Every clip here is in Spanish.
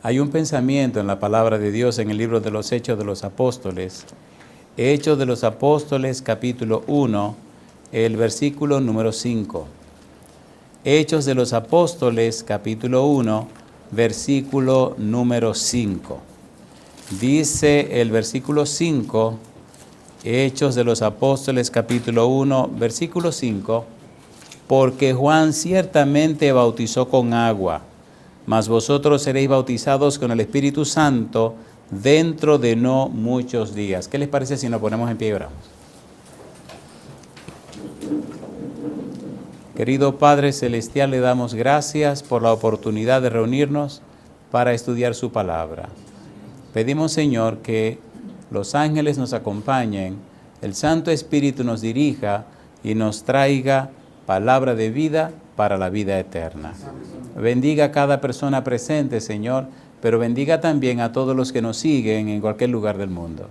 Hay un pensamiento en la palabra de Dios en el libro de los Hechos de los Apóstoles. Hechos de los Apóstoles, capítulo 1, el versículo número 5. Hechos de los Apóstoles, capítulo 1, versículo número 5. Dice el versículo 5, Hechos de los Apóstoles, capítulo 1, versículo 5, porque Juan ciertamente bautizó con agua, mas vosotros seréis bautizados con el Espíritu Santo dentro de no muchos días. ¿Qué les parece si nos ponemos en pie y oramos? Querido Padre Celestial, le damos gracias por la oportunidad de reunirnos para estudiar su palabra. Pedimos, Señor, que los ángeles nos acompañen, el Santo Espíritu nos dirija y nos traiga palabra de vida para la vida eterna. Bendiga a cada persona presente, Señor, pero bendiga también a todos los que nos siguen en cualquier lugar del mundo.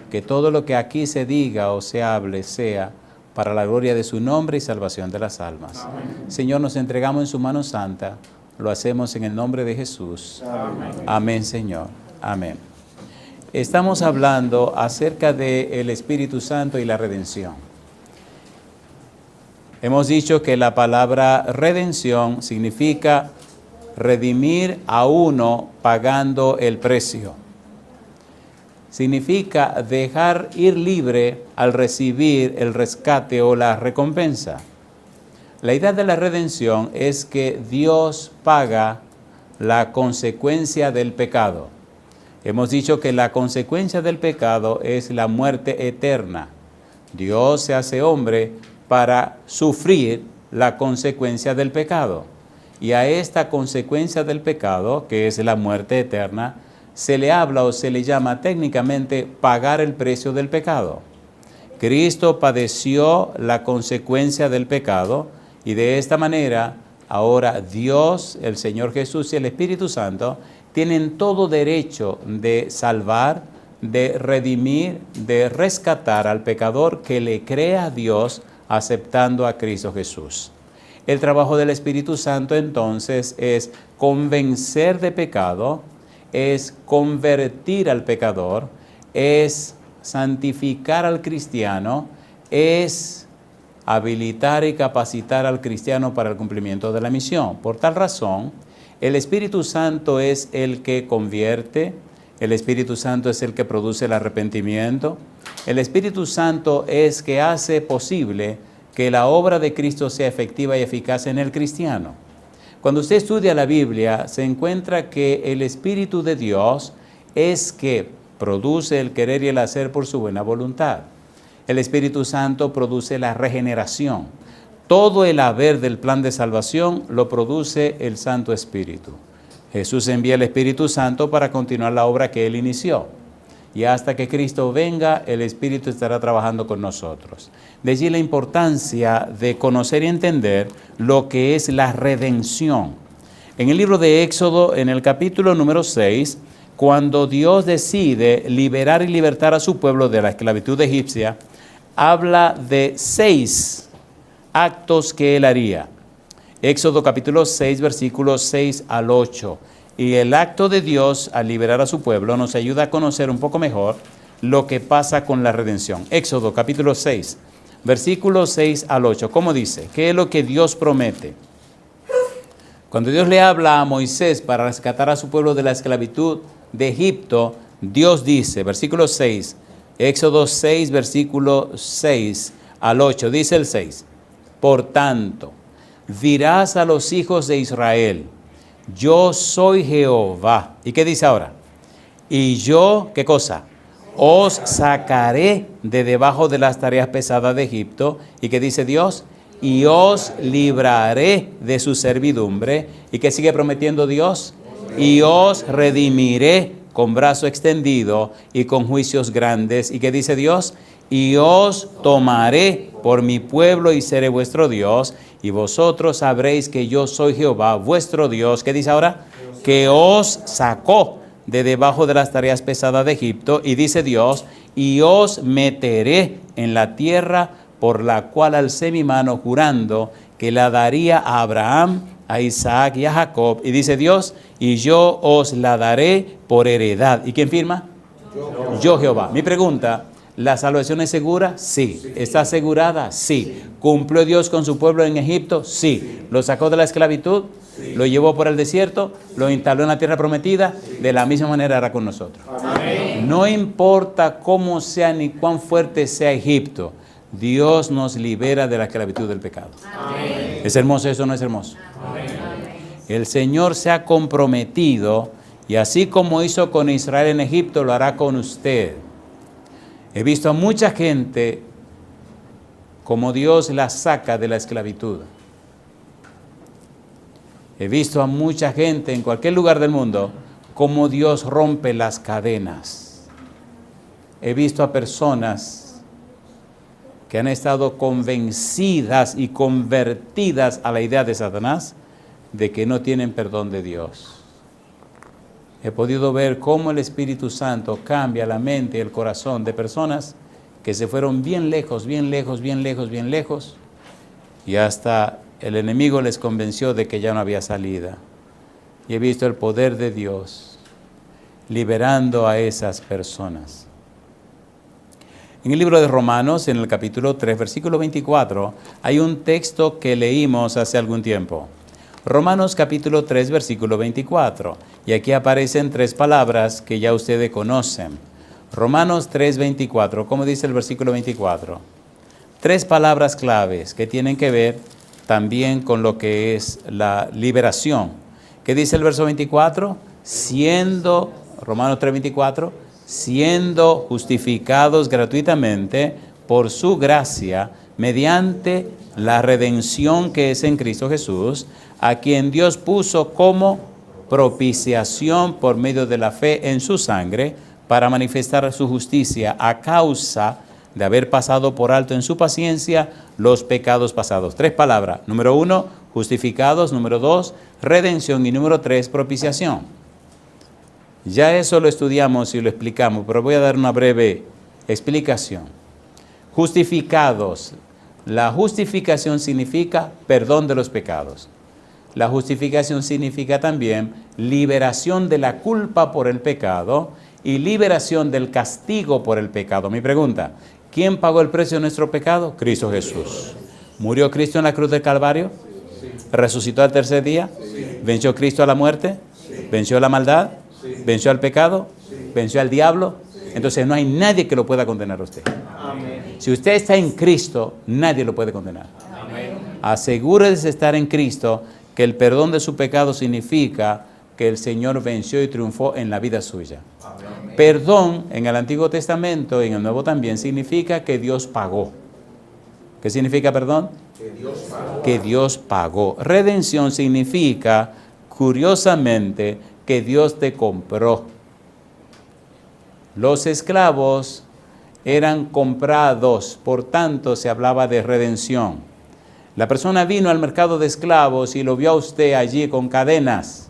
Que todo lo que aquí se diga o se hable sea para la gloria de su nombre y salvación de las almas. Amén. Señor, nos entregamos en su mano santa, lo hacemos en el nombre de Jesús. Amén, amén, Señor. Amén. Estamos hablando acerca del Espíritu Santo y la redención. Hemos dicho que la palabra redención significa redimir a uno pagando el precio. Significa dejar ir libre al recibir el rescate o la recompensa. La idea de la redención es que Dios paga la consecuencia del pecado. Hemos dicho que la consecuencia del pecado es la muerte eterna. Dios se hace hombre para sufrir la consecuencia del pecado. Y a esta consecuencia del pecado, que es la muerte eterna, se le habla o se le llama técnicamente pagar el precio del pecado. Cristo padeció la consecuencia del pecado y de esta manera ahora Dios, el Señor Jesús y el Espíritu Santo tienen todo derecho de salvar, de redimir, de rescatar al pecador que le crea a Dios aceptando a Cristo Jesús. El trabajo del Espíritu Santo entonces es convencer de pecado, es convertir al pecador, es santificar al cristiano, es habilitar y capacitar al cristiano para el cumplimiento de la misión. Por tal razón, el Espíritu Santo es el que convierte, el Espíritu Santo es el que produce el arrepentimiento, el Espíritu Santo es que hace posible que la obra de Cristo sea efectiva y eficaz en el cristiano. Cuando usted estudia la Biblia, se encuentra que el Espíritu de Dios es que produce el querer y el hacer por su buena voluntad. El Espíritu Santo produce la regeneración. Todo el haber del plan de salvación lo produce el Santo Espíritu. Jesús envía el Espíritu Santo para continuar la obra que Él inició. Y hasta que Cristo venga, el Espíritu estará trabajando con nosotros. De allí la importancia de conocer y entender lo que es la redención. En el libro de Éxodo, en el capítulo número 6, cuando Dios decide liberar y libertar a su pueblo de la esclavitud egipcia, habla de 6 actos que Él haría. Éxodo capítulo 6, versículos 6 al 8. Y el acto de Dios al liberar a su pueblo nos ayuda a conocer un poco mejor lo que pasa con la redención. Éxodo capítulo 6, versículos 6 al 8. ¿Cómo dice? ¿Qué es lo que Dios promete? Cuando Dios le habla a Moisés para rescatar a su pueblo de la esclavitud de Egipto, Dios dice, versículo 6, Éxodo 6, versículo 6 al 8, dice el 6, por tanto, dirás a los hijos de Israel, yo soy Jehová. ¿Y qué dice ahora? Y yo, ¿qué cosa? Os sacaré de debajo de las tareas pesadas de Egipto. ¿Y qué dice Dios? Y os libraré de su servidumbre. ¿Y qué sigue prometiendo Dios? Y os redimiré con brazo extendido y con juicios grandes. ¿Y qué dice Dios? Y os tomaré por mi pueblo y seré vuestro Dios, y vosotros sabréis que yo soy Jehová, vuestro Dios. ¿Qué dice ahora? Que os sacó de debajo de las tareas pesadas de Egipto, y dice Dios, y os meteré en la tierra por la cual alcé mi mano jurando que la daría a Abraham a Isaac y a Jacob. Y dice Dios, y yo os la daré por heredad. ¿Y quién firma? Yo Jehová. Mi pregunta, ¿la salvación es segura? Sí. ¿Está asegurada? Sí. ¿Cumplió Dios con su pueblo en Egipto? Sí. ¿Lo sacó de la esclavitud? ¿Lo llevó por el desierto? ¿Lo instaló en la tierra prometida? De la misma manera hará con nosotros. Amén. No importa cómo sea ni cuán fuerte sea Egipto, Dios nos libera de la esclavitud del pecado. Amén. ¿Es hermoso eso o no es hermoso? Amén. El Señor se ha comprometido, y así como hizo con Israel en Egipto, lo hará con usted. He visto a mucha gente como Dios la saca de la esclavitud. He visto a mucha gente en cualquier lugar del mundo como Dios rompe las cadenas. He visto a personas que han estado convencidas y convertidas a la idea de Satanás de que no tienen perdón de Dios. He podido ver cómo el Espíritu Santo cambia la mente y el corazón de personas que se fueron bien lejos, bien lejos, bien lejos, bien lejos, y hasta el enemigo les convenció de que ya no había salida. Y he visto el poder de Dios liberando a esas personas. En el libro de Romanos, en el capítulo 3, versículo 24, hay un texto que leímos hace algún tiempo. Romanos capítulo 3, versículo 24. Y aquí aparecen tres palabras que ya ustedes conocen. Romanos 3, 24. ¿Cómo dice el versículo 24? Tres palabras claves que tienen que ver también con lo que es la liberación. ¿Qué dice el verso 24? Romanos 3, 24, siendo justificados gratuitamente por su gracia, mediante la redención que es en Cristo Jesús, a quien Dios puso como propiciación por medio de la fe en su sangre, para manifestar su justicia a causa de haber pasado por alto en su paciencia los pecados pasados. Tres palabras. Número 1, justificados. Número 2, redención. Y número 3, propiciación. Ya eso lo estudiamos y lo explicamos, pero voy a dar una breve explicación. Justificados. La justificación significa perdón de los pecados. La justificación significa también liberación de la culpa por el pecado y liberación del castigo por el pecado. Mi pregunta, ¿quién pagó el precio de nuestro pecado? Cristo Jesús. ¿Murió Cristo en la cruz del Calvario? ¿Resucitó al tercer día? ¿Venció Cristo a la muerte? ¿Venció la maldad? ¿Venció al pecado? ¿Venció al diablo? Entonces no hay nadie que lo pueda condenar a usted. Si usted está en Cristo, nadie lo puede condenar. Asegúrese de estar en Cristo, que el perdón de su pecado significa que el Señor venció y triunfó en la vida suya. Amén. Perdón en el Antiguo Testamento y en el Nuevo también significa que Dios pagó. ¿Qué significa perdón? Que Dios pagó. Que Dios pagó. Redención significa, curiosamente, que Dios te compró. Los esclavos eran comprados, por tanto se hablaba de redención. La persona vino al mercado de esclavos y lo vio a usted allí con cadenas,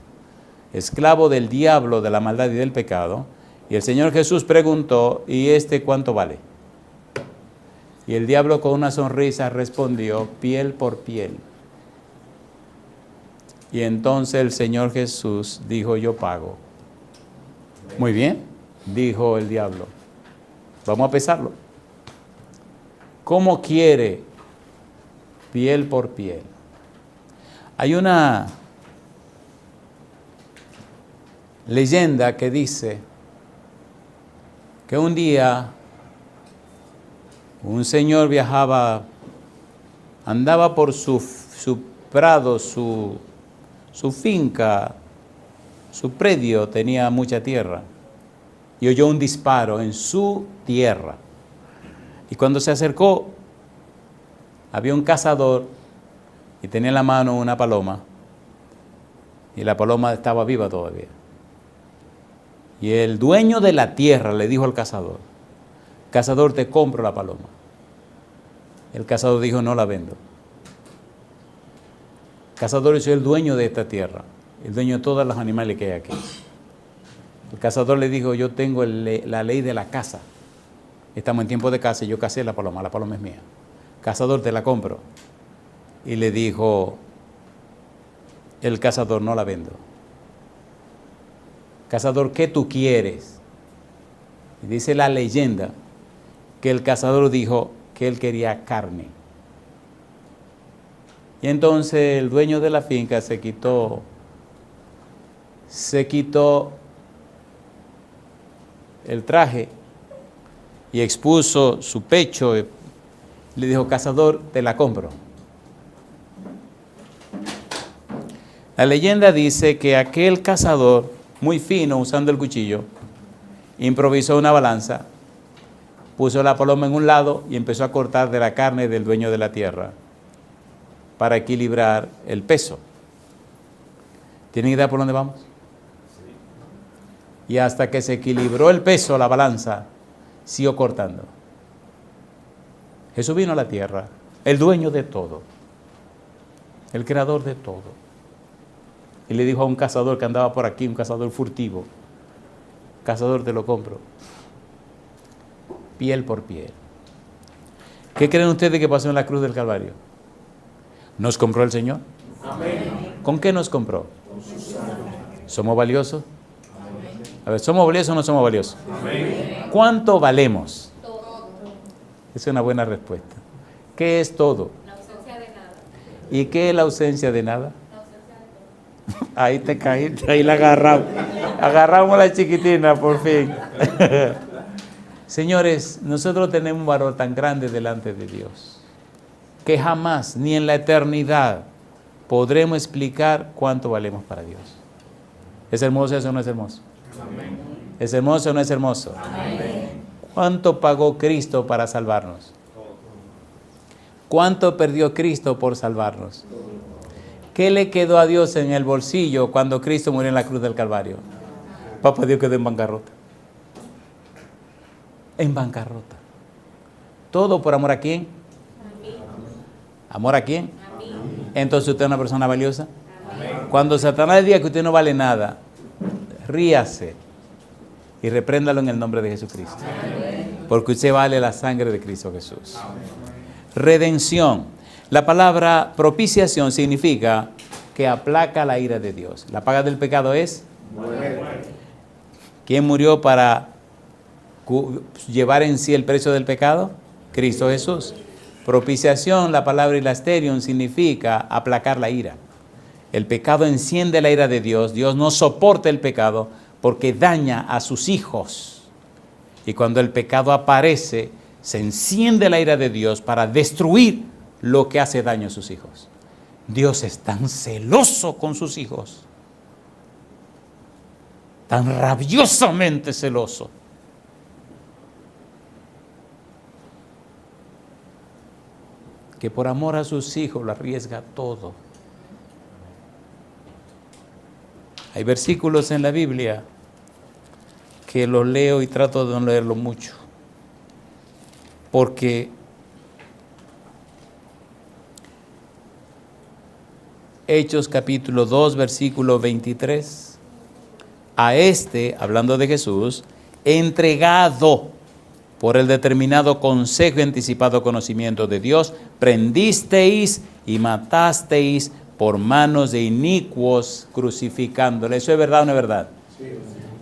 esclavo del diablo, de la maldad y del pecado. Y el Señor Jesús preguntó, ¿y este cuánto vale? Y el diablo con una sonrisa respondió, piel por piel. Y entonces el Señor Jesús dijo, yo pago. Muy bien, dijo el diablo. Vamos a pesarlo. ¿Cómo quiere? Piel por piel. Hay una leyenda que dice que un día un señor andaba por su prado, su finca, su predio, tenía mucha tierra, y oyó un disparo en su tierra. Y cuando se acercó, había un cazador y tenía en la mano una paloma, y la paloma estaba viva todavía. Y el dueño de la tierra le dijo al cazador, cazador, te compro la paloma. El cazador dijo, no la vendo. Cazador, yo soy el dueño de esta tierra, el dueño de todos los animales que hay aquí. El cazador le dijo, yo tengo la ley de la caza. Estamos en tiempo de caza y yo cacé la paloma es mía. Cazador, te la compro. Y le dijo el cazador: no la vendo. Cazador, ¿qué tú quieres? Y dice la leyenda que el cazador dijo que él quería carne. Y entonces el dueño de la finca se quitó el traje y expuso su pecho. Le dijo: cazador, te la compro. La leyenda dice que aquel cazador, muy fino, usando el cuchillo, improvisó una balanza, puso la paloma en un lado y empezó a cortar de la carne del dueño de la tierra para equilibrar el peso. ¿Tienen idea por dónde vamos? Y hasta que se equilibró el peso, la balanza siguió cortando. Jesús vino a la tierra, el dueño de todo, el creador de todo. Y le dijo a un cazador que andaba por aquí, un cazador furtivo: cazador, te lo compro. Piel por piel. ¿Qué creen ustedes que pasó en la cruz del Calvario? ¿Nos compró el Señor? Amén. ¿Con qué nos compró? Con su sangre. ¿Somos valiosos? Amén. A ver, ¿somos valiosos o no somos valiosos? Amén. ¿Cuánto valemos? Todo. Es una buena respuesta. ¿Qué es todo? La ausencia de nada. ¿Y qué es la ausencia de nada? Ahí te caíste, ahí la agarramos. Agarramos a la chiquitina, por fin. Señores, nosotros tenemos un valor tan grande delante de Dios que jamás, ni en la eternidad, podremos explicar cuánto valemos para Dios. ¿Es hermoso eso o no es hermoso? Amén. ¿Es hermoso o no es hermoso? Amén. ¿Cuánto pagó Cristo para salvarnos? ¿Cuánto perdió Cristo por salvarnos? ¿Qué le quedó a Dios en el bolsillo cuando Cristo murió en la cruz del Calvario? Papá Dios quedó en bancarrota. En bancarrota. ¿Todo por amor a quién? ¿Amor a quién? Entonces usted es una persona valiosa. Cuando Satanás diga que usted no vale nada, ríase y repréndalo en el nombre de Jesucristo. Porque usted vale la sangre de Cristo Jesús. Redención. La palabra propiciación significa que aplaca la ira de Dios. La paga del pecado es muerte. ¿Quién murió para llevar en sí el precio del pecado? Cristo Jesús. Propiciación, la palabra hilasterion, significa aplacar la ira. El pecado enciende la ira de Dios. Dios no soporta el pecado porque daña a sus hijos. Y cuando el pecado aparece, se enciende la ira de Dios para destruir lo que hace daño a sus hijos. Dios es tan celoso con sus hijos, tan rabiosamente celoso, que por amor a sus hijos lo arriesga todo. Hay versículos en la Biblia que los leo y trato de no leerlo mucho, porque Hechos capítulo 2, versículo 23, a hablando de Jesús, entregado por el determinado consejo y anticipado conocimiento de Dios, prendisteis y matasteis por manos de inicuos, crucificándole. ¿Eso es verdad o no es verdad? Sí.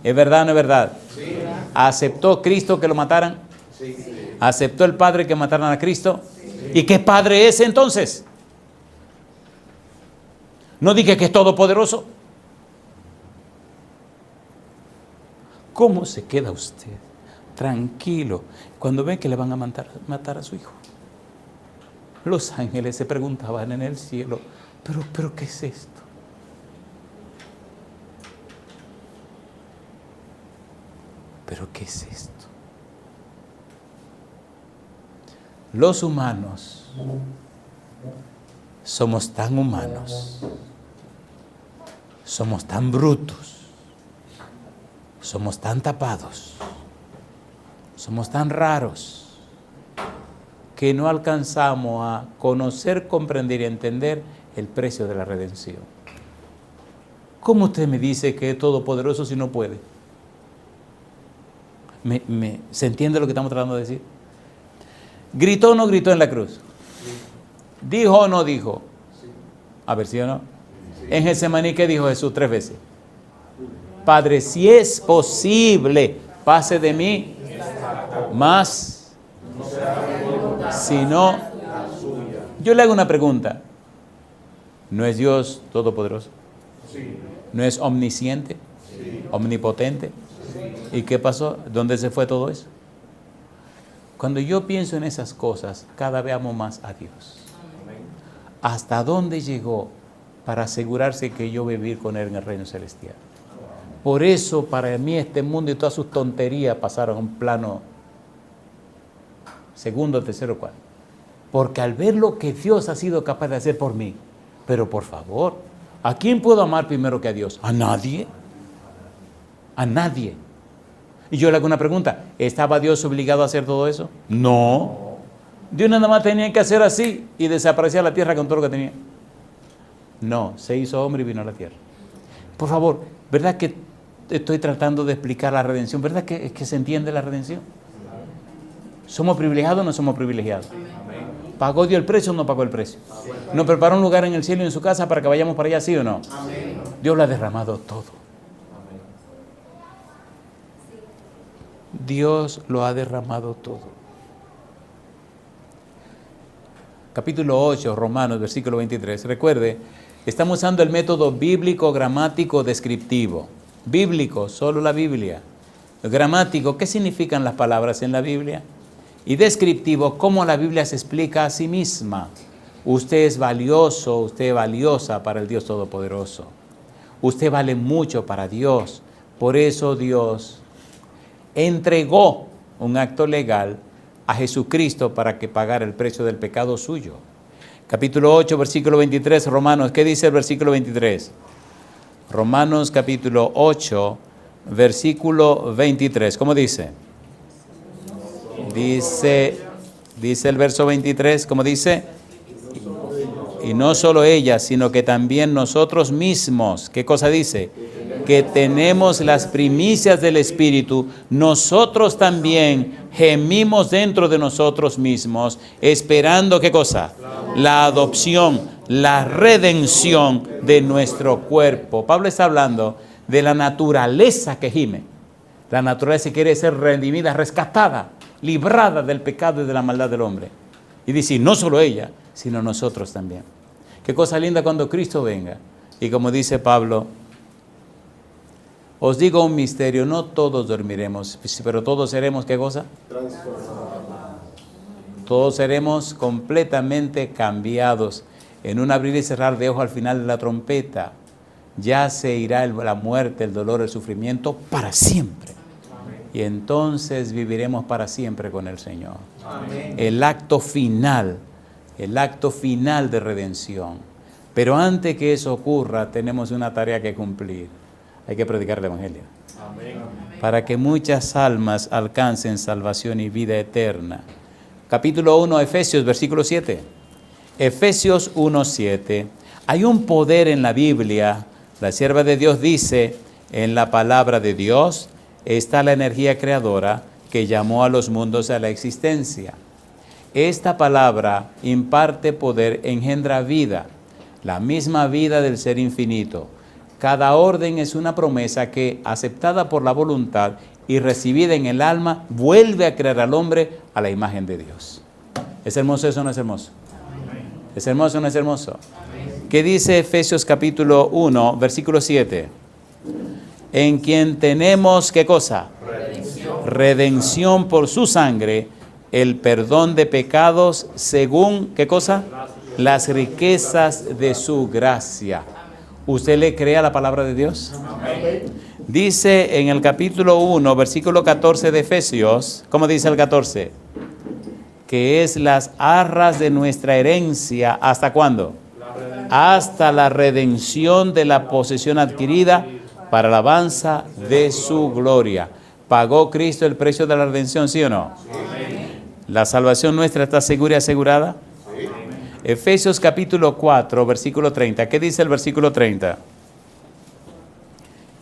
¿Es verdad o no es verdad? Sí. ¿Aceptó Cristo que lo mataran? Sí. ¿Aceptó el Padre que mataran a Cristo? Sí. ¿Y qué Padre es entonces? ¿No dije que es todopoderoso? ¿Cómo se queda usted tranquilo cuando ve que le van a matar a su hijo? Los ángeles se preguntaban en el cielo: ¿Pero qué es esto? ¿Pero qué es esto? Los humanos somos tan humanos, somos tan brutos, somos tan tapados, somos tan raros, que no alcanzamos a conocer, comprender y entender el precio de la redención. ¿Cómo usted me dice que es todopoderoso si no puede? ¿Se entiende lo que estamos tratando de decir? ¿Gritó o no gritó en la cruz? ¿Dijo o no dijo? A ver, ¿sí o no? En Getsemaní, ¿qué dijo Jesús 3 veces? Padre, si es posible, pase de mí, más, si no, yo le hago una pregunta. ¿No es Dios todopoderoso? ¿No es omnisciente? ¿Omnipotente? ¿Y qué pasó? ¿Dónde se fue todo eso? Cuando yo pienso en esas cosas, cada vez amo más a Dios. ¿Hasta dónde llegó para asegurarse que yo vivir con Él en el reino celestial? Por eso, para mí, este mundo y todas sus tonterías pasaron a un plano segundo, tercero, cuarto. Porque al ver lo que Dios ha sido capaz de hacer por mí, pero por favor, ¿a quién puedo amar primero que a Dios? ¿A nadie? A nadie. Y yo le hago una pregunta, ¿estaba Dios obligado a hacer todo eso? No. Dios nada más tenía que hacer así y desaparecer la tierra con todo lo que tenía. No, se hizo hombre y vino a la tierra. Por favor, ¿verdad que estoy tratando de explicar la redención? ¿Verdad que se entiende la redención? ¿Somos privilegiados o no somos privilegiados? ¿Pagó Dios el precio o no pagó el precio? ¿Nos preparó un lugar en el cielo y en su casa para que vayamos para allá, sí o no? Dios lo ha derramado todo. Dios lo ha derramado todo. Capítulo 8, Romanos, versículo 23. Recuerde, estamos usando el método bíblico, gramático, descriptivo. Bíblico, solo la Biblia. Gramático, ¿qué significan las palabras en la Biblia? Y descriptivo, cómo la Biblia se explica a sí misma. Usted es valioso, usted es valiosa para el Dios Todopoderoso. Usted vale mucho para Dios. Por eso Dios entregó un acto legal a Jesucristo para que pagara el precio del pecado suyo. Capítulo 8, versículo 23, Romanos. ¿Qué dice el versículo 23? Romanos capítulo 8, versículo 23. ¿Cómo dice? Dice el verso 23, ¿cómo dice? Y no solo ella, sino que también nosotros mismos. ¿Qué cosa dice? Que tenemos las primicias del Espíritu, nosotros también gemimos dentro de nosotros mismos, esperando, ¿qué cosa? La adopción, la redención de nuestro cuerpo. Pablo está hablando de la naturaleza que gime. La naturaleza que quiere ser redimida, rescatada, librada del pecado y de la maldad del hombre. Y dice, no solo ella, sino nosotros también. Qué cosa linda cuando Cristo venga. Y como dice Pablo, os digo un misterio, no todos dormiremos, pero todos seremos, ¿qué cosa? Transformados. Todos seremos completamente cambiados. En un abrir y cerrar de ojos al final de la trompeta, ya se irá la muerte, el dolor, el sufrimiento para siempre. Amén. Y entonces viviremos para siempre con el Señor. Amén. El acto final de redención. Pero antes que eso ocurra, tenemos una tarea que cumplir. Hay que predicar el Evangelio. Amén. Para que muchas almas alcancen salvación y vida eterna. Capítulo 1, Efesios, versículo 7. Efesios 1, 7. Hay un poder en la Biblia. La sierva de Dios dice, en la palabra de Dios está la energía creadora que llamó a los mundos a la existencia. Esta palabra imparte poder, engendra vida, la misma vida del ser infinito. Cada orden es una promesa que, aceptada por la voluntad y recibida en el alma, vuelve a crear al hombre a la imagen de Dios. ¿Es hermoso eso o no es hermoso? Amén. ¿Es hermoso o no es hermoso? Amén. ¿Qué dice Efesios capítulo 1, versículo 7? En quien tenemos, ¿qué cosa? Redención por su sangre, el perdón de pecados según, ¿qué cosa? Las riquezas de su gracia. ¿Usted le cree a la palabra de Dios? Amén. Dice en el capítulo 1, versículo 14 de Efesios, ¿cómo dice el 14? Que es las arras de nuestra herencia, ¿hasta cuándo? Hasta la redención de la posesión adquirida para la alabanza de su gloria. ¿Pagó Cristo el precio de la redención, sí o no? Amén. ¿La salvación nuestra está segura y asegurada? Sí. Efesios capítulo 4, versículo 30. ¿Qué dice el versículo 30?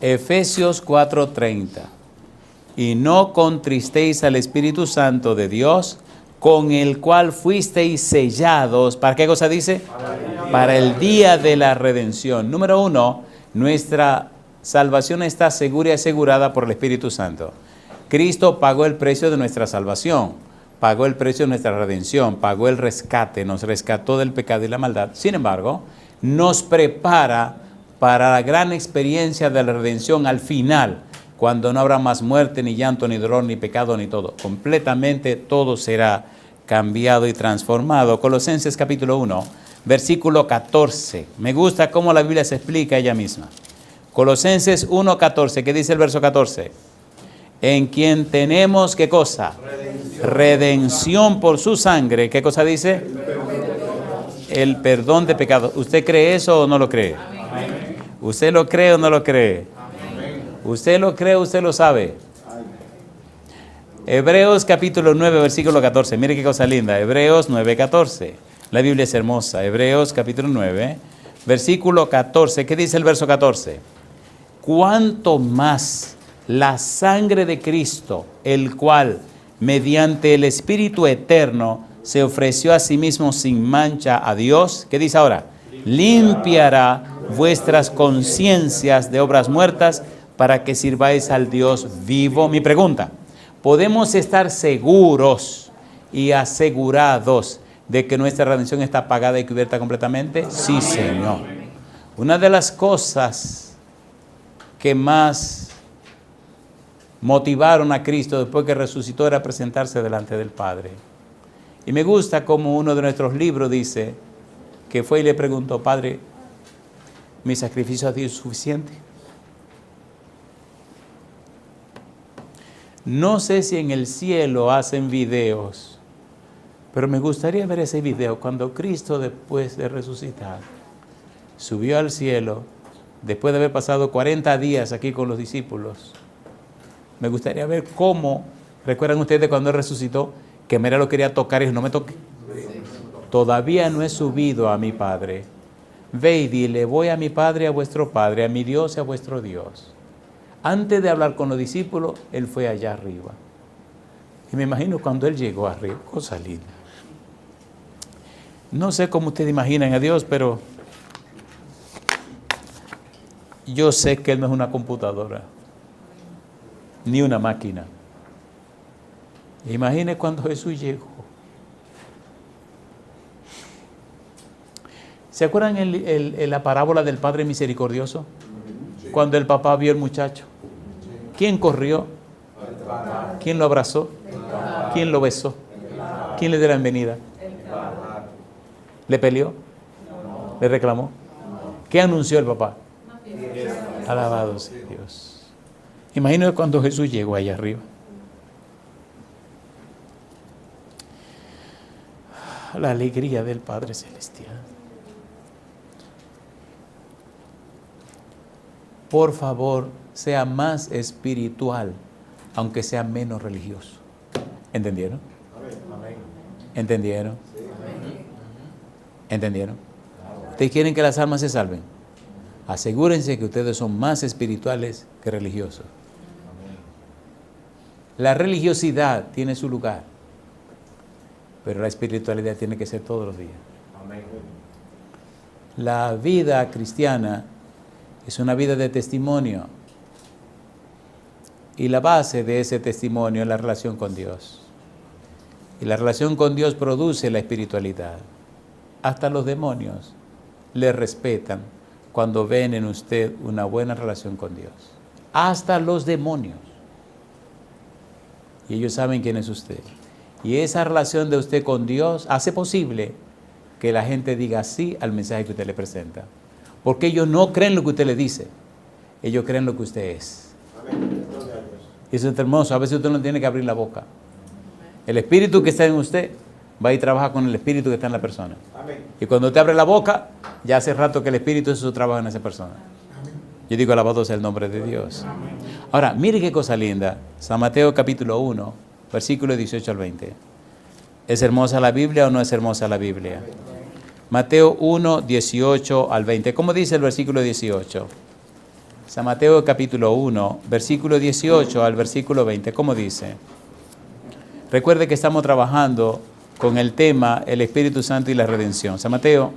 Efesios 4:30. Y no contristéis al Espíritu Santo de Dios, con el cual fuisteis sellados. ¿Para qué cosa dice? Para el día de la redención. Número 1, nuestra salvación está segura y asegurada por el Espíritu Santo. Cristo pagó el precio de nuestra salvación, pagó el precio de nuestra redención, pagó el rescate, nos rescató del pecado y la maldad. Sin embargo, nos prepara para la gran experiencia de la redención al final, cuando no habrá más muerte, ni llanto, ni dolor, ni pecado, ni todo. Completamente todo será cambiado y transformado. Colosenses capítulo 1, versículo 14. Me gusta cómo la Biblia se explica ella misma. Colosenses 1, 14. ¿Qué dice el verso 14? En quien tenemos, ¿qué cosa? Redención por su sangre. ¿Qué cosa dice? El perdón de pecados. ¿Usted cree eso o no lo cree? ¿Usted lo cree o no lo cree? ¿Usted lo cree o usted lo sabe? Hebreos capítulo 9, versículo 14. Mire qué cosa linda. Hebreos 9, 14. La Biblia es hermosa. Hebreos capítulo 9, versículo 14. ¿Qué dice el verso 14? Cuanto más la sangre de Cristo, el cual, mediante el Espíritu eterno, se ofreció a sí mismo sin mancha a Dios. ¿Qué dice ahora? Limpiará vuestras conciencias de obras muertas para que sirváis al Dios vivo. Mi pregunta, ¿podemos estar seguros y asegurados de que nuestra redención está pagada y cubierta completamente? Sí, Señor. Una de las cosas que más motivaron a Cristo después que resucitó era presentarse delante del Padre. Y me gusta como uno de nuestros libros dice que fue y le preguntó: Padre, ¿mi sacrificio a Dios es suficiente? No sé si en el cielo hacen videos, pero me gustaría ver ese video cuando Cristo, después de resucitar, subió al cielo, después de haber pasado 40 días aquí con los discípulos. Me gustaría ver cómo, ¿recuerdan ustedes cuando Él resucitó? Que Mera lo quería tocar y dijo: no me toque. Todavía no he subido a mi Padre. Ve y dile: voy a mi Padre, a vuestro Padre, a mi Dios y a vuestro Dios. Antes de hablar con los discípulos, Él fue allá arriba. Y me imagino cuando Él llegó arriba, cosa linda. No sé cómo ustedes imaginan a Dios, pero yo sé que Él no es una computadora, ni una máquina. Imagine cuando Jesús llegó. ¿Se acuerdan la parábola del Padre Misericordioso? Cuando el papá vio al muchacho. ¿Quién corrió? ¿Quién lo abrazó? ¿Quién lo besó? ¿Quién le dio la bienvenida? ¿Le peleó? ¿Le reclamó? ¿Qué anunció el papá? Alabado sea Dios. Imagínate cuando Jesús llegó allá arriba. La alegría del Padre Celestial. Por favor, sea más espiritual, aunque sea menos religioso. ¿Entendieron? ¿Entendieron? ¿Entendieron? ¿Ustedes quieren que las almas se salven? Asegúrense que ustedes son más espirituales que religiosos. La religiosidad tiene su lugar, pero la espiritualidad tiene que ser todos los días. La vida cristiana es una vida de testimonio. Y la base de ese testimonio es la relación con Dios. Y la relación con Dios produce la espiritualidad. Hasta los demonios le respetan cuando ven en usted una buena relación con Dios. Hasta los demonios. Y ellos saben quién es usted. Y esa relación de usted con Dios hace posible que la gente diga sí al mensaje que usted le presenta. Porque ellos no creen lo que usted le dice. Ellos creen lo que usted es. Y eso es hermoso. A veces usted no tiene que abrir la boca. El espíritu que está en usted va y trabaja con el espíritu que está en la persona. Y cuando usted abre la boca, ya hace rato que el espíritu es su trabajo en esa persona. Yo digo, alabado sea el nombre de Dios. Ahora, mire qué cosa linda. San Mateo capítulo 1, versículo 18 al 20. ¿Es hermosa la Biblia o no es hermosa la Biblia? Mateo 1, 18 al 20. ¿Cómo dice el versículo 18? San Mateo capítulo 1, versículo 18 al versículo 20. ¿Cómo dice? Recuerde que estamos trabajando con el tema el Espíritu Santo y la redención. San Mateo,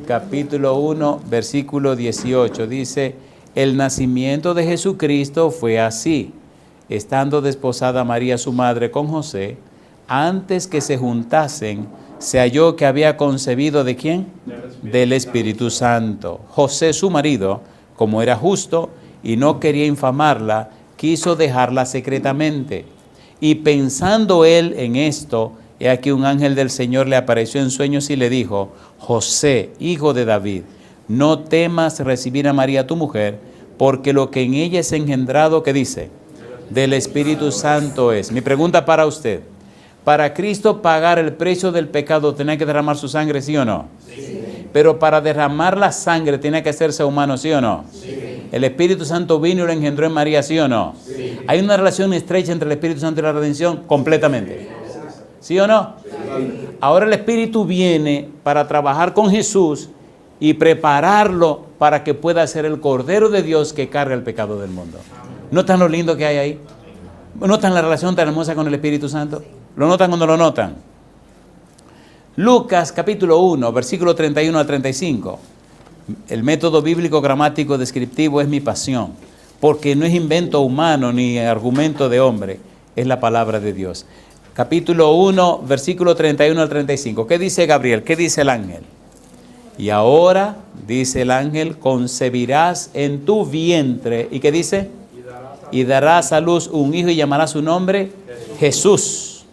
capítulo 1, versículo 18, dice: el nacimiento de Jesucristo fue así. Estando desposada María su madre con José, antes que se juntasen, se halló que había concebido ¿de quién? Del Espíritu Santo. José su marido, como era justo y no quería infamarla, quiso dejarla secretamente. Y pensando él en esto, he aquí un ángel del Señor le apareció en sueños y le dijo: José, hijo de David, no temas recibir a María tu mujer, porque lo que en ella es engendrado, ¿qué dice? Del Espíritu Santo es. Mi pregunta para usted: ¿para Cristo pagar el precio del pecado tenía que derramar su sangre, sí o no? Sí. Pero para derramar la sangre tenía que hacerse humano, ¿sí o no? Sí. ¿El Espíritu Santo vino y lo engendró en María, sí o no? Sí. ¿Hay una relación estrecha entre el Espíritu Santo y la redención? Completamente. ¿Sí o no? Sí. Ahora el Espíritu viene para trabajar con Jesús y prepararlo para que pueda ser el Cordero de Dios que carga el pecado del mundo. ¿Notan lo lindo que hay ahí? ¿Notan la relación tan hermosa con el Espíritu Santo? ¿Lo notan cuando lo notan? Lucas capítulo 1, versículo 31 al 35. El método bíblico gramático descriptivo es mi pasión, porque no es invento humano ni argumento de hombre, es la palabra de Dios. Capítulo 1, versículo 31 al 35. ¿Qué dice Gabriel? ¿Qué dice el ángel? Y ahora, dice el ángel, concebirás en tu vientre. ¿Y qué dice? Y darás a luz un hijo y llamarás su nombre Jesús.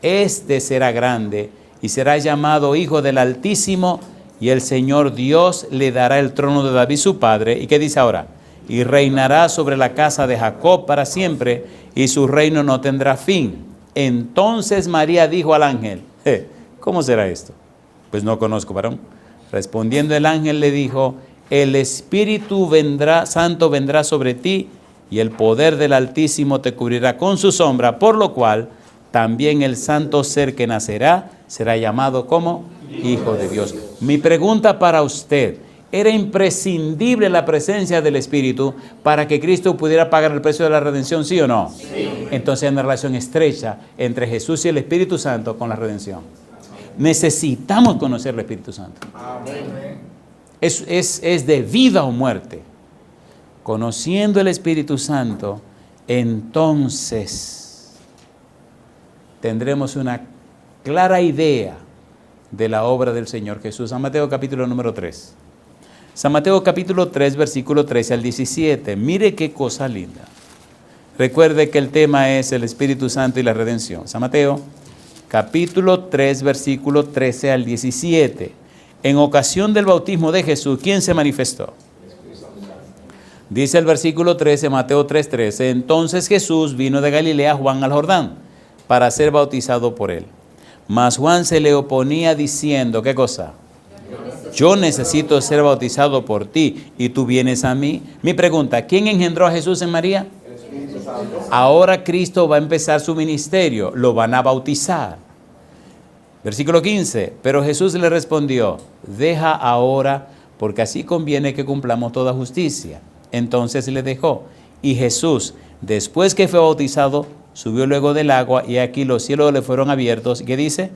Este será grande y será llamado Hijo del Altísimo, y el Señor Dios le dará el trono de David su padre. ¿Y qué dice ahora? Y reinará sobre la casa de Jacob para siempre, y su reino no tendrá fin. Entonces María dijo al ángel: ¿cómo será esto? Pues no conozco varón. Respondiendo el ángel le dijo: el Espíritu Santo vendrá sobre ti, y el poder del Altísimo te cubrirá con su sombra, por lo cual también el santo ser que nacerá será llamado como Hijo de Dios. Mi pregunta para usted: ¿era imprescindible la presencia del Espíritu para que Cristo pudiera pagar el precio de la redención, sí o no? Sí. Entonces hay una relación estrecha entre Jesús y el Espíritu Santo con la redención. Necesitamos conocer el Espíritu Santo. Amén. Es de vida o muerte. Conociendo el Espíritu Santo, entonces tendremos una clara idea de la obra del Señor Jesús. San Mateo capítulo número 3. San Mateo capítulo 3, versículo 13 al 17. Mire qué cosa linda. Recuerde que el tema es el Espíritu Santo y la redención. San Mateo capítulo 3, versículo 13 al 17. En ocasión del bautismo de Jesús, ¿quién se manifestó? Dice el versículo 13, Mateo 3:13, entonces Jesús vino de Galilea a Juan al Jordán para ser bautizado por él. Mas Juan se le oponía diciendo, ¿qué cosa? Yo necesito ser bautizado por ti y tú vienes a mí. Mi pregunta, ¿quién engendró a Jesús en María? Ahora Cristo va a empezar su ministerio, lo van a bautizar. Versículo 15, pero Jesús le respondió, deja ahora, porque así conviene que cumplamos toda justicia. Entonces le dejó. Y Jesús, después que fue bautizado, subió luego del agua, y aquí los cielos le fueron abiertos. ¿Qué dice?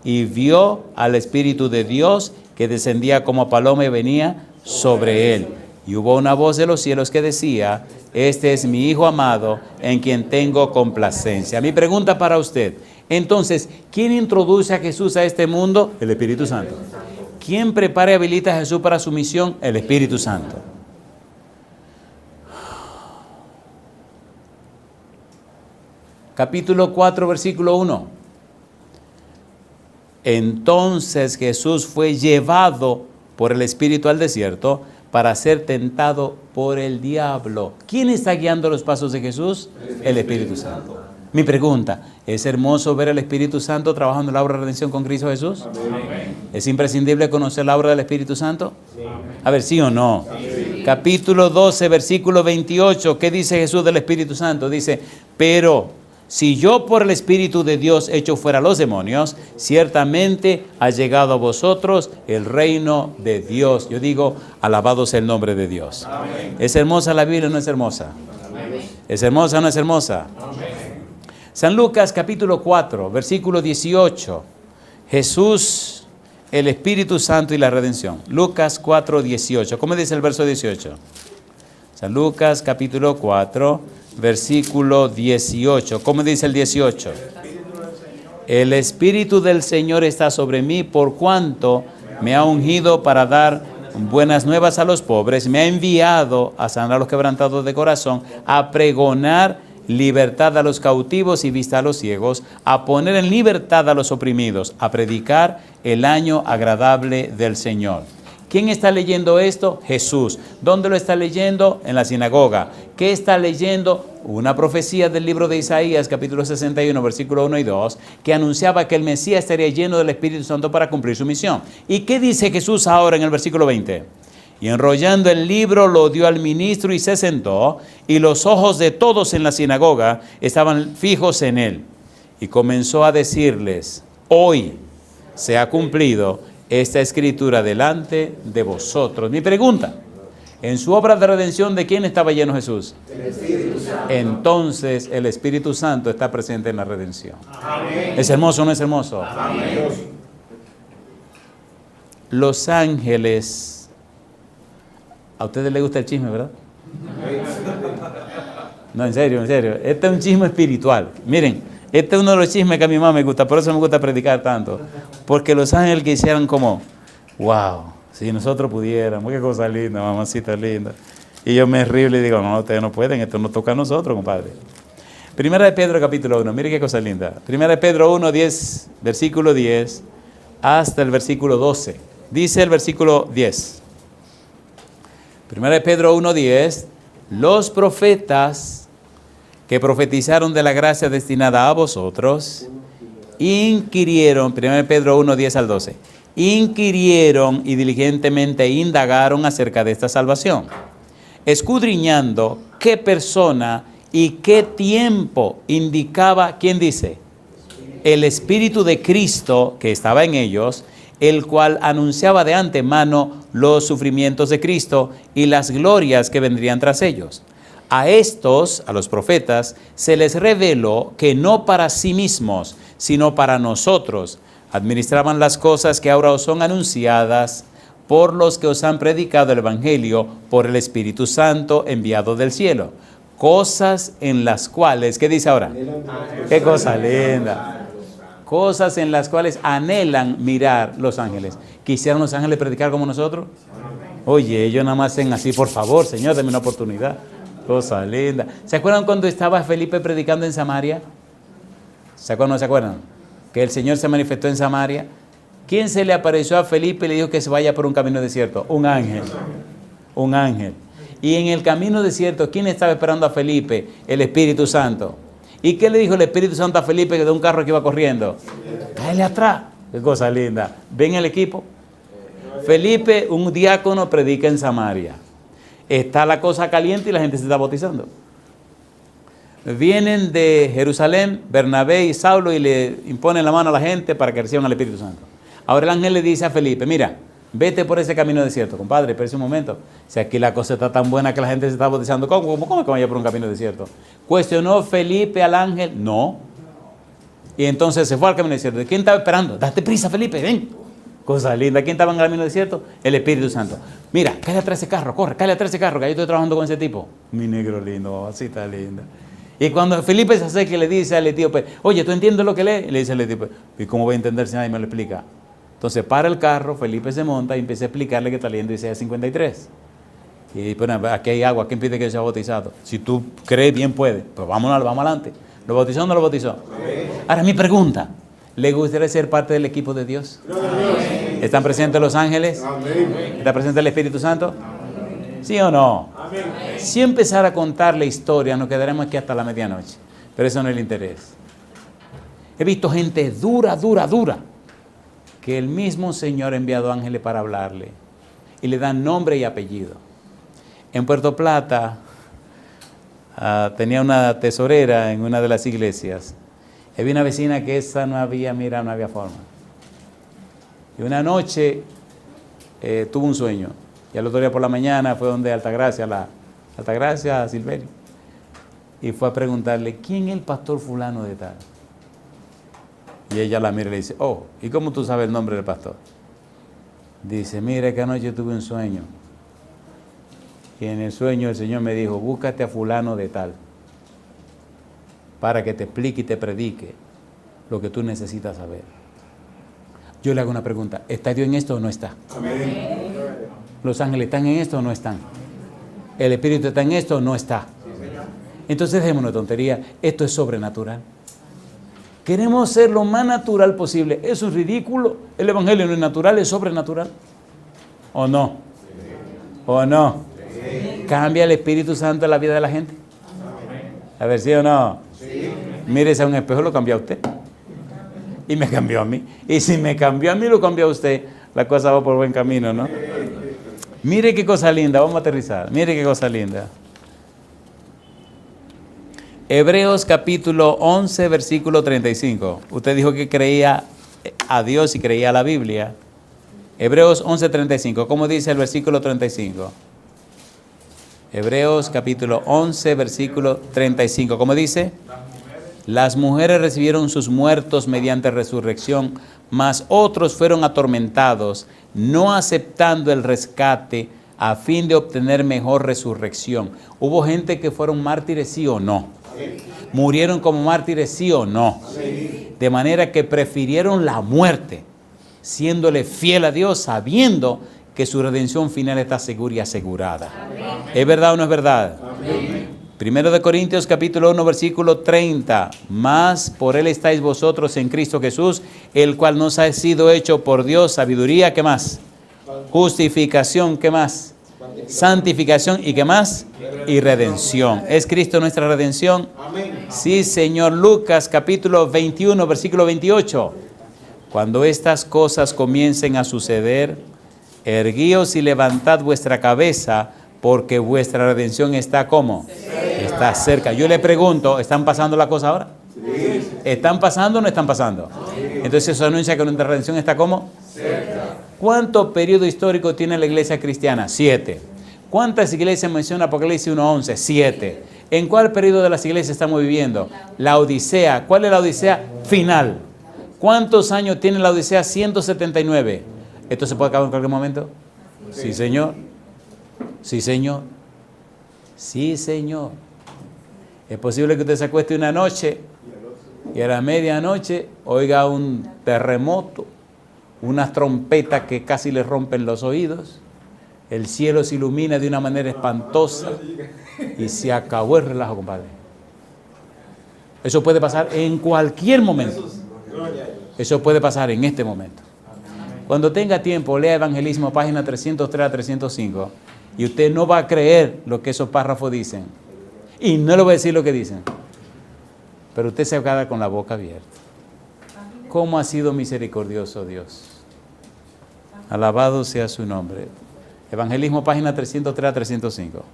Y vio al Espíritu de Dios que descendía como paloma y venía sobre él. Y hubo una voz de los cielos que decía, este es mi Hijo amado, en quien tengo complacencia. Mi pregunta para usted, entonces, ¿quién introduce a Jesús a este mundo? El Espíritu Santo. ¿Quién prepara y habilita a Jesús para su misión? El Espíritu Santo. Capítulo 4, versículo 1. Entonces Jesús fue llevado por el Espíritu al desierto para ser tentado por el diablo. ¿Quién está guiando los pasos de Jesús? El Espíritu Santo. Mi pregunta, ¿es hermoso ver al Espíritu Santo trabajando en la obra de redención con Cristo Jesús? Amén. ¿Es imprescindible conocer la obra del Espíritu Santo? Sí. A ver, ¿sí o no? Sí. Capítulo 12, versículo 28, ¿qué dice Jesús del Espíritu Santo? Dice, pero si yo por el Espíritu de Dios echo fuera los demonios, ciertamente ha llegado a vosotros el reino de Dios. Yo digo, alabado sea el nombre de Dios. Amén. ¿Es hermosa la Biblia o no es hermosa? Amén. ¿Es hermosa o no es hermosa? Amén. San Lucas capítulo 4, versículo 18. Jesús, el Espíritu Santo y la redención. Lucas 4, 18. ¿Cómo dice el verso 18? San Lucas capítulo 4, versículo 18. ¿Cómo dice el 18? El Espíritu del Señor está sobre mí por cuanto me ha ungido para dar buenas nuevas a los pobres, me ha enviado a sanar a los quebrantados de corazón, a pregonar libertad a los cautivos y vista a los ciegos, a poner en libertad a los oprimidos, a predicar el año agradable del Señor. ¿Quién está leyendo esto? Jesús. ¿Dónde lo está leyendo? En la sinagoga. ¿Qué está leyendo? Una profecía del libro de Isaías, capítulo 61, versículo 1 y 2, que anunciaba que el Mesías estaría lleno del Espíritu Santo para cumplir su misión. ¿Y qué dice Jesús ahora en el versículo 20? Y enrollando el libro lo dio al ministro y se sentó, y los ojos de todos en la sinagoga estaban fijos en él. Y comenzó a decirles: hoy se ha cumplido esta escritura delante de vosotros. Mi pregunta: en su obra de redención, ¿de quién estaba lleno Jesús? El Espíritu Santo. Entonces el Espíritu Santo está presente en la redención. Amén. ¿Es hermoso o no es hermoso? Amén. Los ángeles... ¿A ustedes les gusta el chisme, verdad? No, en serio, en serio. Este es un chisme espiritual. Miren, este es uno de los chismes que a mi mamá me gusta, por eso me gusta predicar tanto. Porque los ángeles quisieran como, wow, si nosotros pudiéramos, qué cosa linda, mamacita linda. Y yo me río y le digo: no, ustedes no pueden, esto nos toca a nosotros, compadre. Primera de Pedro, capítulo 1, mire qué cosa linda. Primera de Pedro 1, 10, versículo 10, hasta el versículo 12. Dice el versículo 10. Primera de Pedro 1, 10, los profetas que profetizaron de la gracia destinada a vosotros, inquirieron, 1 Pedro 1, 10 al 12, inquirieron y diligentemente indagaron acerca de esta salvación, escudriñando qué persona y qué tiempo indicaba, ¿quién dice? El Espíritu de Cristo que estaba en ellos, el cual anunciaba de antemano los sufrimientos de Cristo y las glorias que vendrían tras ellos. A estos, a los profetas, se les reveló que no para sí mismos, sino para nosotros, administraban las cosas que ahora os son anunciadas por los que os han predicado el Evangelio por el Espíritu Santo enviado del cielo. Cosas en las cuales, ¿qué dice ahora? ¡Qué cosa linda! Cosas en las cuales anhelan mirar los ángeles. ¿Quisieran los ángeles predicar como nosotros? Oye, ellos nada más hacen así: por favor, Señor, dame una oportunidad. Cosa linda. ¿Se acuerdan cuando estaba Felipe predicando en Samaria? ¿Se acuerdan o no se acuerdan? Que el Señor se manifestó en Samaria. ¿Quién se le apareció a Felipe y le dijo que se vaya por un camino desierto? Un ángel. Un ángel. Y en el camino desierto, ¿quién estaba esperando a Felipe? El Espíritu Santo. ¿Y qué le dijo el Espíritu Santo a Felipe de un carro que iba corriendo? Cáele atrás. Qué cosa linda. ¿Ven el equipo? Felipe, un diácono, predica en Samaria. Está la cosa caliente y la gente se está bautizando. Vienen de Jerusalén Bernabé y Saulo y le imponen la mano a la gente para que reciban al Espíritu Santo. Ahora el ángel le dice a Felipe: mira, vete por ese camino desierto. Compadre, espérese un momento. Si aquí la cosa está tan buena que la gente se está bautizando, ¿cómo que vaya por un camino desierto? ¿Cuestionó Felipe al ángel? No. Y entonces se fue al camino desierto. ¿Quién estaba esperando? Date prisa, Felipe, ven. Cosa linda. ¿Quién estaba en el camino desierto? El Espíritu Santo. Mira, cállate atrás de ese carro, corre, cállate atrás de ese carro, que yo estoy trabajando con ese tipo. Mi negro lindo, así está linda. Y cuando Felipe se acerca y le dice al etíope: oye, ¿tú entiendes lo que lee? Y le dice al etíope: ¿y cómo voy a entender si nadie me lo explica? Entonces para el carro, Felipe se monta y empieza a explicarle que está leyendo Isaías 53. Y bueno, aquí hay agua, ¿quién pide que sea bautizado? Si tú crees, bien puede. Pues vamos adelante. ¿Lo bautizó o no lo bautizó? Amén. Ahora mi pregunta: ¿le gustaría ser parte del equipo de Dios? Amén. ¿Están presentes los ángeles? Amén. ¿Está presente el Espíritu Santo? Amén. ¿Sí o no? Amén. Si empezara a contar la historia, nos quedaremos aquí hasta la medianoche. Pero eso no es el interés. He visto gente dura, que el mismo Señor ha enviado ángeles para hablarle. Y le dan nombre y apellido. En Puerto Plata tenía una tesorera en una de las iglesias. Había una vecina que esa no había forma. Y una noche tuvo un sueño. Y al otro día por la mañana fue donde Altagracia Silverio. y fue a preguntarle, ¿quién es el pastor fulano de tal? Y ella la mira y le dice, oh, ¿y cómo tú sabes el nombre del pastor? Dice, mira que anoche tuve un sueño. Y en el sueño el Señor me dijo, búscate a fulano de tal, para que te explique y te predique lo que tú necesitas saber. Yo le hago una pregunta, ¿está Dios en esto o no está? Amén. ¿Los ángeles están en esto o no están? ¿El Espíritu está en esto o no está? Entonces dejémonos de tontería, esto es sobrenatural. Queremos ser lo más natural posible. Eso es ridículo. El Evangelio no es natural, es sobrenatural. ¿O no? ¿O no? ¿Cambia el Espíritu Santo la vida de la gente? A ver, ¿sí o no? Mírese a un espejo, lo cambió a usted. Y me cambió a mí. Y si me cambió a mí, lo cambió a usted. La cosa va por buen camino, ¿no? Mire qué cosa linda, vamos a aterrizar. Mire qué cosa linda. Hebreos capítulo 11, versículo 35. Usted dijo que creía a Dios y creía a la Biblia. Hebreos 11, 35. ¿Cómo dice el versículo 35? Hebreos capítulo 11, versículo 35. ¿Cómo dice? Las mujeres recibieron sus muertos mediante resurrección, mas otros fueron atormentados, no aceptando el rescate a fin de obtener mejor resurrección. ¿Hubo gente que fueron mártires, sí o no? ¿Murieron como mártires, sí o no? De manera que prefirieron la muerte, siéndole fiel a Dios, sabiendo que su redención final está segura y asegurada. ¿Es verdad o no es verdad? Primero de Corintios capítulo 1 versículo 30. Mas por él estáis vosotros en Cristo Jesús, el cual nos ha sido hecho por Dios sabiduría, ¿qué más? Justificación, ¿qué más? Santificación, ¿y qué más? Y redención. ¿Es Cristo nuestra redención? Sí, Señor. Lucas capítulo 21 versículo 28. Cuando estas cosas comiencen a suceder, erguíos y levantad vuestra cabeza, porque vuestra redención está ¿cómo? Está cerca. Yo le pregunto, ¿están pasando las cosas ahora? Sí. ¿Están pasando o no están pasando? Entonces eso anuncia que nuestra redención está ¿cómo? Cerca. ¿Cuánto periodo histórico tiene la iglesia cristiana? 7. ¿Cuántas iglesias menciona Apocalipsis 1:11? 7. ¿En cuál periodo de las iglesias estamos viviendo? La Odisea. ¿Cuál es la Odisea? Final. ¿Cuántos años tiene la Odisea? 179. ¿Esto se puede acabar en cualquier momento? Sí, Señor. Sí, Señor. Sí, Señor. Es posible que usted se acueste una noche y a la medianoche oiga un terremoto, unas trompetas que casi le rompen los oídos, el cielo se ilumina de una manera espantosa y se acabó el relajo, compadre. Eso puede pasar en cualquier momento. Eso puede pasar en este momento. Cuando tenga tiempo, lea Evangelismo, página 303 a 305, y usted no va a creer lo que esos párrafos dicen. Y no le voy a decir lo que dicen. Pero usted se queda con la boca abierta. ¿Cómo ha sido misericordioso Dios? Alabado sea su nombre. Evangelismo, página 303 a 305.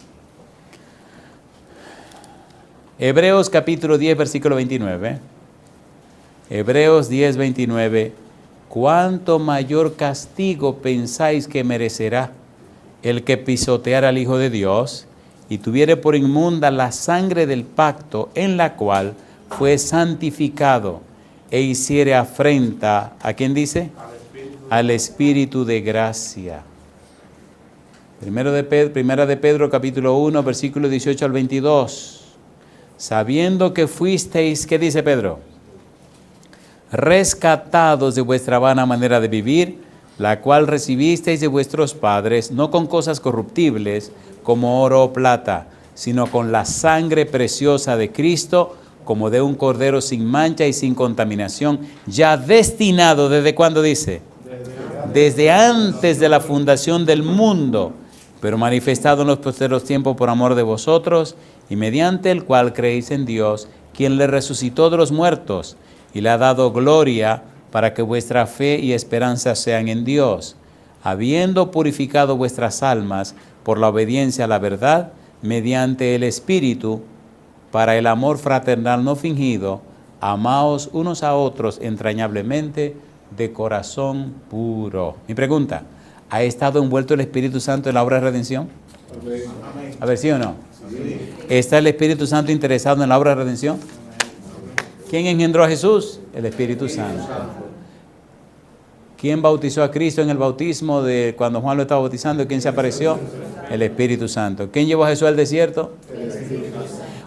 Hebreos capítulo 10, versículo 29. Hebreos 10, 29. ¿Cuánto mayor castigo pensáis que merecerá el que pisoteara al Hijo de Dios y tuviere por inmunda la sangre del pacto en la cual fue santificado e hiciere afrenta? ¿A quién dice? Al Espíritu de gracia. Primera de Pedro capítulo 1 versículo 18 al 22. Sabiendo que fuisteis, ¿qué dice Pedro? Rescatados de vuestra vana manera de vivir, la cual recibisteis de vuestros padres, no con cosas corruptibles como oro o plata, sino con la sangre preciosa de Cristo, como de un cordero sin mancha y sin contaminación, ya destinado, ¿desde cuándo dice? Desde antes de la fundación del mundo, pero manifestado en los posteros tiempos por amor de vosotros, y mediante el cual creéis en Dios, quien le resucitó de los muertos, y le ha dado gloria, para que vuestra fe y esperanza sean en Dios, habiendo purificado vuestras almas por la obediencia a la verdad, mediante el Espíritu, para el amor fraternal no fingido, amaos unos a otros entrañablemente, de corazón puro. Mi pregunta, ¿ha estado envuelto el Espíritu Santo en la obra de redención? A ver, ¿sí o no? ¿Está el Espíritu Santo interesado en la obra de redención? ¿Quién engendró a Jesús? El Espíritu Santo. ¿Quién bautizó a Cristo en el bautismo de cuando Juan lo estaba bautizando? ¿Quién se apareció? El Espíritu Santo. ¿Quién llevó a Jesús al desierto?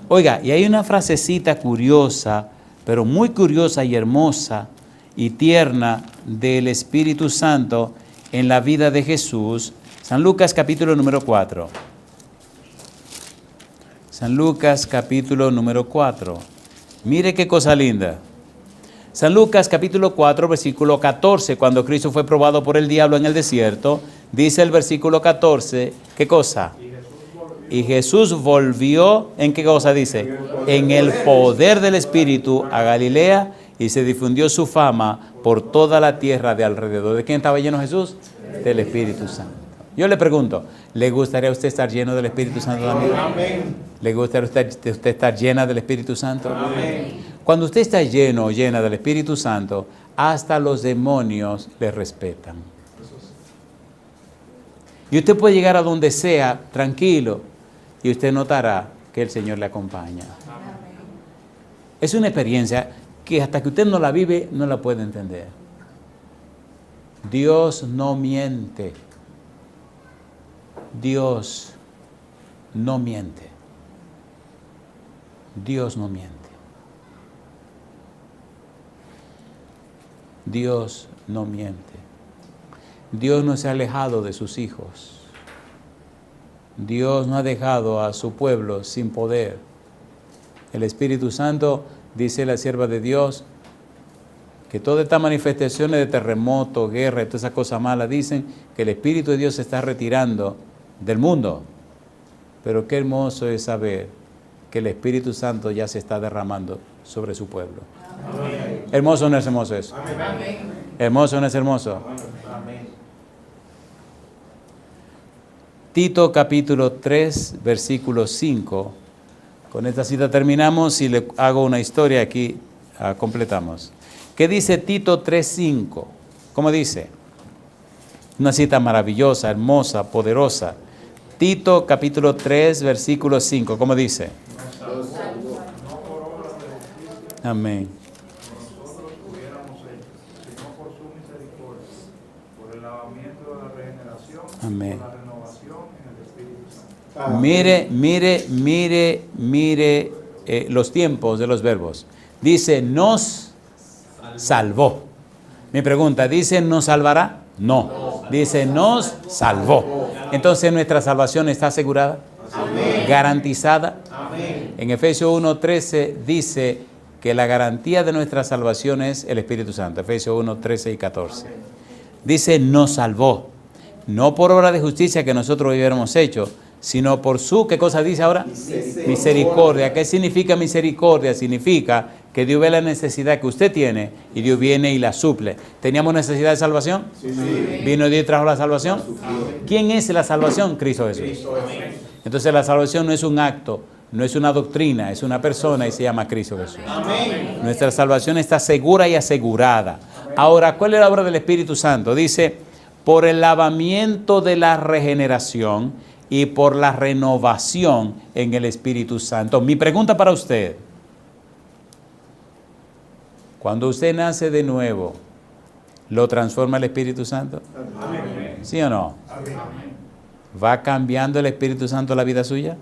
Oiga, y hay una frasecita curiosa, pero muy curiosa y hermosa y tierna del Espíritu Santo en la vida de Jesús. San Lucas capítulo número 4. San Lucas capítulo número 4. Mire qué cosa linda. San Lucas capítulo 4, versículo 14, cuando Cristo fue probado por el diablo en el desierto, dice el versículo 14, ¿qué cosa? Y Jesús volvió, ¿en qué cosa dice? En el poder del Espíritu a Galilea, y se difundió su fama por toda la tierra de alrededor. ¿De quién estaba lleno Jesús? Del Espíritu Santo. Yo le pregunto, ¿le gustaría a usted estar lleno del Espíritu Santo también? ¿Le gustaría a usted estar llena del Espíritu Santo? Cuando usted está lleno o llena del Espíritu Santo, hasta los demonios le respetan. Y usted puede llegar a donde sea tranquilo y usted notará que el Señor le acompaña. Es una experiencia que hasta que usted no la vive, no la puede entender. Dios no miente. Dios no miente. Dios no miente. Dios no miente. Dios no se ha alejado de sus hijos. Dios no ha dejado a su pueblo sin poder. El Espíritu Santo, dice la sierva de Dios, que todas estas manifestaciones de terremoto, guerra y todas esas cosas malas dicen que el Espíritu de Dios se está retirando del mundo. Pero qué hermoso es saber que el Espíritu Santo ya se está derramando sobre su pueblo. Amén. ¿Hermoso o no es hermoso eso? Amén. ¿Hermoso o no es hermoso? Amén. Tito capítulo 3, versículo 5. Con esta cita terminamos y le hago una historia aquí, completamos. ¿Qué dice Tito 3:5? ¿Cómo dice? Una cita maravillosa, hermosa, poderosa. Tito capítulo 3, versículo 5. ¿Cómo dice? Amén. Nosotros hubiéramos hecho, sino por su misericordia, por el lavamiento de la regeneración, Amén. por la renovación en el Espíritu Santo. Mire los tiempos de los verbos. Dice, nos salvó. Mi pregunta, ¿dice nos salvará? No. Dice, nos salvó. Entonces, ¿nuestra salvación está asegurada? Amén. ¿Garantizada? Amén. En Efesios 1:13 dice que la garantía de nuestra salvación es el Espíritu Santo. Efesios 1:13 y 14. Dice, nos salvó. No por obra de justicia que nosotros hubiéramos hecho, sino por su, ¿qué cosa dice ahora? Misericordia. ¿Qué significa misericordia? Significa que Dios ve la necesidad que usted tiene y Dios viene y la suple. ¿Teníamos necesidad de salvación? Sí. ¿Vino Dios y trajo la salvación? Sí. ¿Quién es la salvación? Cristo Jesús. Entonces la salvación no es un acto, no es una doctrina, es una persona y se llama Cristo Jesús. Amén. Nuestra salvación está segura y asegurada. Ahora, ¿cuál es la obra del Espíritu Santo? Dice, por el lavamiento de la regeneración y por la renovación en el Espíritu Santo. Mi pregunta para usted, cuando usted nace de nuevo, ¿lo transforma el Espíritu Santo? Amén. ¿Sí o no? Amén. ¿Va cambiando el Espíritu Santo la vida suya?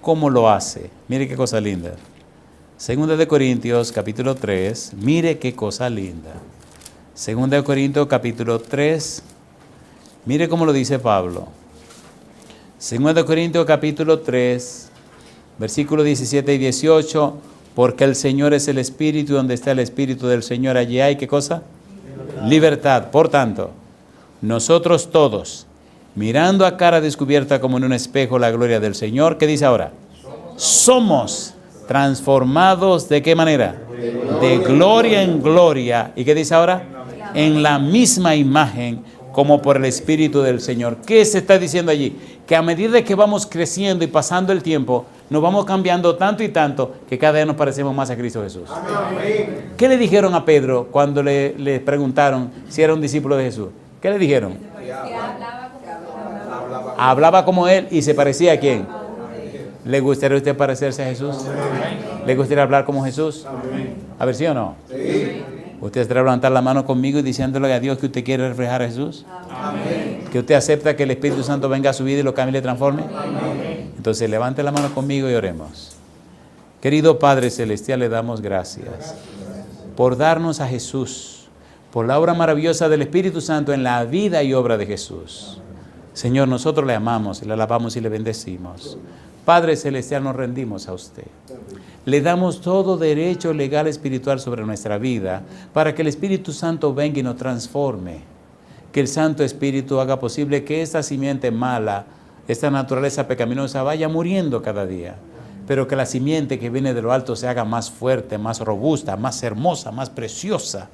¿Cómo lo hace? Mire qué cosa linda. Segunda de Corintios, capítulo 3. Mire qué cosa linda. Segunda de Corintios, capítulo 3. Mire cómo lo dice Pablo. Segunda de Corintios, capítulo 3, versículos 17 y 18. Porque el Señor es el Espíritu, donde está el Espíritu del Señor, allí hay, ¿qué cosa? Libertad. Por tanto, nosotros todos, mirando a cara descubierta como en un espejo la gloria del Señor, ¿qué dice ahora? Somos transformados, ¿de qué manera? De gloria en gloria. ¿Y qué dice ahora? En la misma imagen, como por el Espíritu del Señor. ¿Qué se está diciendo allí? Que a medida que vamos creciendo y pasando el tiempo, nos vamos cambiando tanto y tanto que cada día nos parecemos más a Cristo Jesús. Amén. ¿Qué le dijeron a Pedro cuando le preguntaron si era un discípulo de Jesús? ¿Qué le dijeron? Hablaba como él y se parecía a quién. ¿Le gustaría a usted parecerse a Jesús? ¿Le gustaría hablar como Jesús? A ver, ¿sí o no? Sí. ¿Usted estará levantar la mano conmigo y diciéndole a Dios que usted quiere reflejar a Jesús? ¿Que usted acepta que el Espíritu Santo venga a su vida y lo cambie y le transforme? Entonces levante la mano conmigo y oremos. Querido Padre Celestial, le damos gracias por darnos a Jesús, por la obra maravillosa del Espíritu Santo en la vida y obra de Jesús. Señor, nosotros le amamos, le alabamos y le bendecimos. Padre Celestial, nos rendimos a usted. Le damos todo derecho legal espiritual sobre nuestra vida para que el Espíritu Santo venga y nos transforme. Que el Santo Espíritu haga posible que esta simiente mala, esta naturaleza pecaminosa vaya muriendo cada día, pero que la simiente que viene de lo alto se haga más fuerte, más robusta, más hermosa, más preciosa.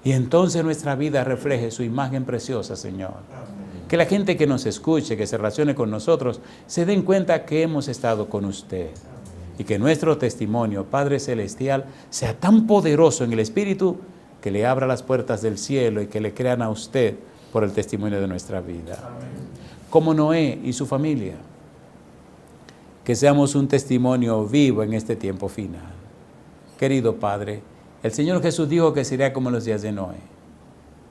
Y entonces nuestra vida refleje su imagen preciosa, Señor. Que la gente que nos escuche, que se relacione con nosotros, se den cuenta que hemos estado con usted. Y que nuestro testimonio, Padre Celestial, sea tan poderoso en el Espíritu que le abra las puertas del cielo y que le crean a usted por el testimonio de nuestra vida. Como Noé y su familia. Que seamos un testimonio vivo en este tiempo final. Querido Padre, el Señor Jesús dijo que sería como los días de Noé.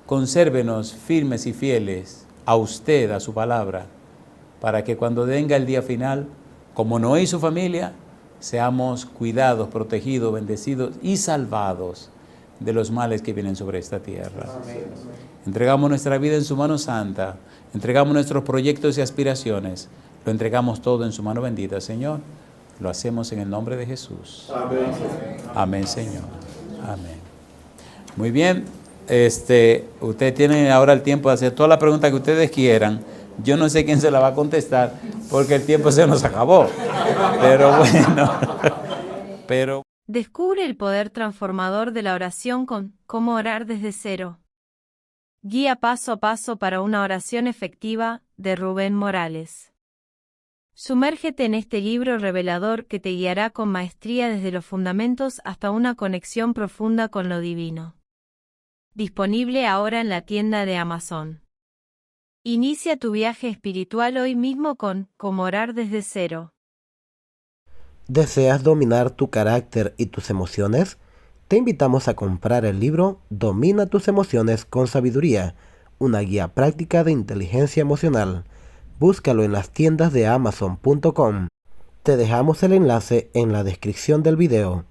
Consérvenos firmes y fieles a usted, a su palabra, para que cuando venga el día final, como Noé y su familia, seamos cuidados, protegidos, bendecidos y salvados de los males que vienen sobre esta tierra. Amén. Entregamos nuestra vida en su mano santa, entregamos nuestros proyectos y aspiraciones, lo entregamos todo en su mano bendita, Señor. Lo hacemos en el nombre de Jesús. Amén. Amén, Señor. Amén. Muy bien. Ustedes tienen ahora el tiempo de hacer todas las preguntas que ustedes quieran. Yo no sé quién se la va a contestar porque el tiempo se nos acabó. Pero bueno. Descubre el poder transformador de la oración con Cómo orar desde cero. Guía paso a paso para una oración efectiva, de Rubén Morales. Sumérgete en este libro revelador que te guiará con maestría desde los fundamentos hasta una conexión profunda con lo divino. Disponible ahora en la tienda de Amazon. Inicia tu viaje espiritual hoy mismo con Cómo orar desde cero. ¿Deseas dominar tu carácter y tus emociones? Te invitamos a comprar el libro Domina tus emociones con sabiduría, una guía práctica de inteligencia emocional. Búscalo en las tiendas de Amazon.com. Te dejamos el enlace en la descripción del video.